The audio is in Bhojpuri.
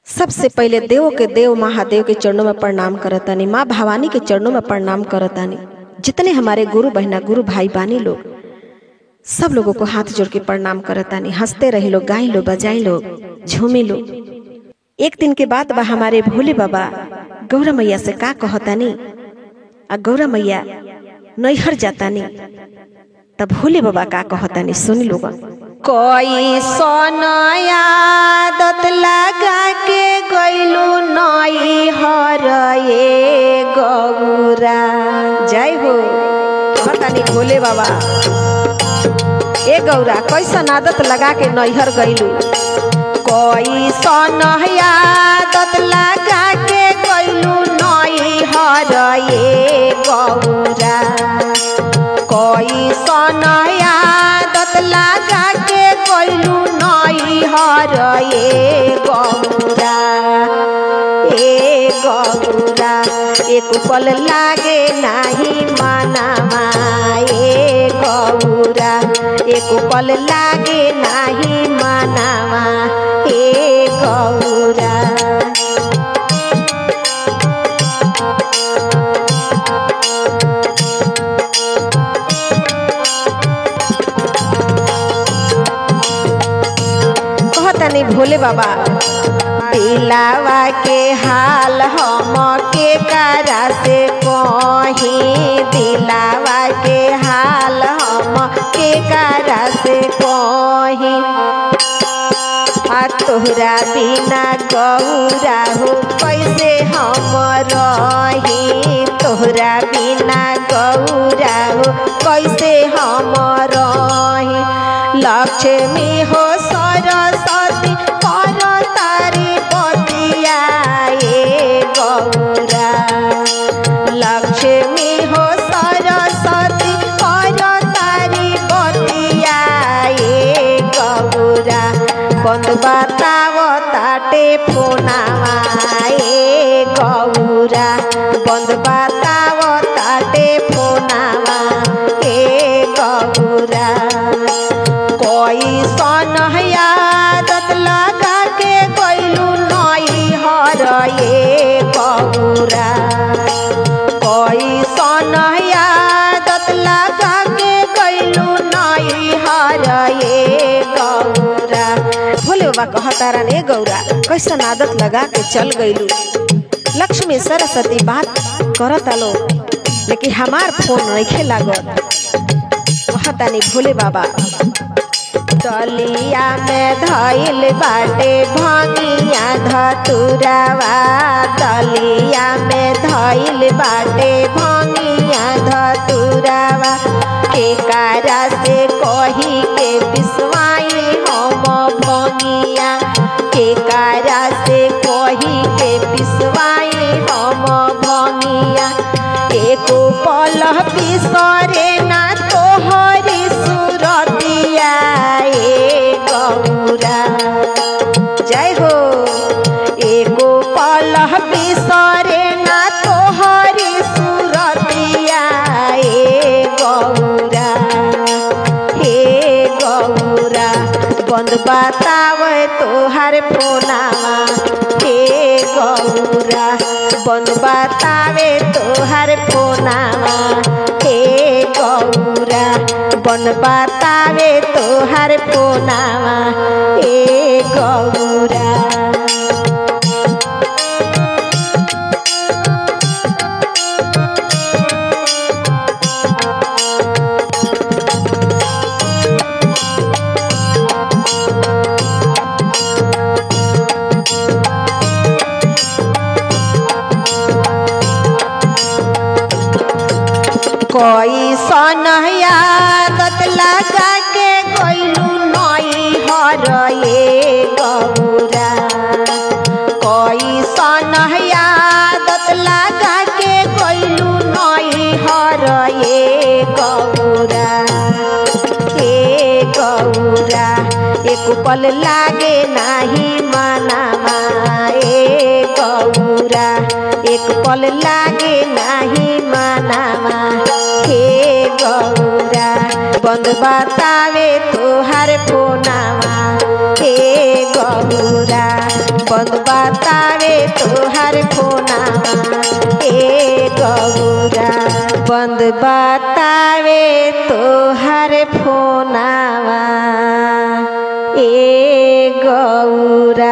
सबसे पहले देव के देव महादेव के चरणों में प्रणाम करतानी, माँ भवानी के चरणों में प्रणाम करतानी। जितने हमारे गुरु बहना गुरु भाई बानी लोग सब लोगों को हाथ जोड़ के प्रणाम करतानी। हंसते रही लो, गाई लो, बजाई लो, झूमी लो। एक दिन के बाद बा हमारे भोले बाबा गौरा मैया से का कहतानी, आ गौरा मैया नैहर जातानी तब भोले बाबा का कहतानी सुन लोग। कोई सोनया दत लगा के गइलू नैहर ये गौरा। जय हो कहतानी भोले बाबा, ए गौरा कैसन आदत लगा के नैहर गइलू। कोई सोनया दत लगा के गइलू नैहर ये गौरा। कोई सोनया दत लगा के गइलू नैहर ये गौरा। ए गौरा एक पल लागे नाही मनमा, ए गौरा एक पल लागे नाही मनमा, ए गौरा। कहतानी भोले बाबा, दिलावा के हाल हम के करा से कहीं, दिलावा के हाल हम के करा से कहीं। आ तोहरा बिना गौरा हो कैसे हम रही, तोहरा बिना गौरा हो कैसे हम रही। लक्ष्मी हो सरस्वती कर तारी बतिया ए गौरा। लक्ष्मी हो सरस्वती कर तारी बतिया ए गौरा। बंद बताव ताटे फोनावा ए गौरा, बंद बताव ताटे फोनावा ए गौरा। कोई सोनया दत लगा के गइलू नैहर ये गौरा। कोई सोनया दत लगा के गइलू नैहर ये गौरा। भोले बाबा कहतारा ने गौरा कैसन आदत लगा के चल गइलू। लक्ष्मी सरस्वती बात करता लो लेकिन हमार फोन नहीं लागत। कहतानी भोले बाबा, डलिया में धइल बाटे भंगिया धतुरावा, डलिया में धइल बाटे भंगिया धतुरावा। के कारा से कही के बिसवाई हम भंगिया, के कारा से कही के बिसवाई हम भंगिया। एको पल बिसरे ना तोहरी सुरतिया ए गौरा। जय हो एको पल बिसरे ना तोहरी सुरतिया ए गौरा। हे गौरा बंद बताव तोहर फोनावा, हे गौरा बंद बतावे तोहर फोनावा। हे गौरा बन बतावे तोहर फोनावा ए गौरा। कोई सोनया दत लगा के गइलू नैहर ये गौरा। कोई सोनया दत लगा के गइलू नैहर ये गौरा। हे गौरा एक पल लागे नाही मनमा, ए गौरा एक पल लागे नाही मनमा। हे गौरा बंद बतावे तोहर फोनावा, हे गौरा बंद बंद बतावे तोहर फोनावा ए गौरा बंद बतावे तोहर फोनावा ए गौरा।